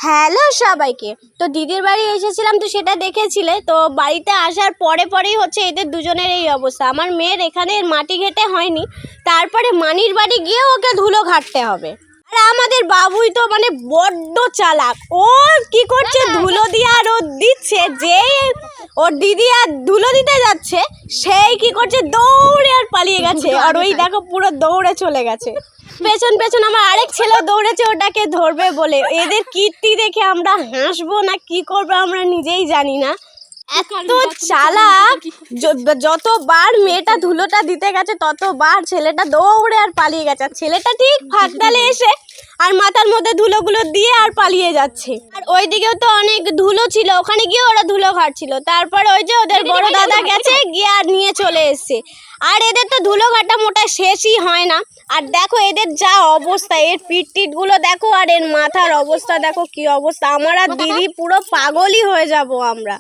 Hello সবাইকে। তো দিদির বাড়ি এসেছিলাম, তো সেটা দেখেছিলে। তো বাড়িতে আসার পরেই হচ্ছে এদের দুজনের এই অবস্থা। আমার মেয়ের এখানে মাটি ঘেটে হয়নি, তারপরে মানির বাড়ি গিয়ে ওকে ধুলো ঘাটতে হবে। আর আমাদের বাবুই তো মানে বড্ড চালাক। ও কি করছে, ধুলো দিয়ে আর ও দিচ্ছে, যে ওর দিদি আর ধুলো দিতে যাচ্ছে, সেই কি করছে, দৌড়ে আর পালিয়ে গেছে। আর ওই দেখো পুরো দৌড়ে চলে গেছে। পেছন পেছন আমার আরেক ছেলে দৌড়েছে ওটাকে ধরবে বলে। এদের কীর্তি দেখে আমরা হাসবো না কি করবো আমরা নিজেই জানি না। এত চালাক, যতবার মেয়েটা ধুলোটা দিতে গেছে ততবার ছেলেটা দৌড়ে আর পালিয়ে গেছে। আর ছেলেটা ঠিক ফাঁকতালে এসে আর মাথার মধ্যে ধুলোগুলো দিয়ে আর পালিয়ে যাচ্ছে। আর ওইদিকেও তো অনেক ধুলো ছিল, ওখানে গিয়ে ওরা ধুলো ঘাটছিল। তারপরে ওই যে ওদের বড় দাদা গেছে গিয়ে আর নিয়ে চলে এসছে। আর এদের তো ধুলো ঘাটা মোটা শেষই হয় না। আর দেখো এদের যা অবস্থা, এর পিঠ দেখো, আর এর মাথার অবস্থা দেখো কি অবস্থা। আমার আর দিদি পুরো পাগলই হয়ে যাব আমরা।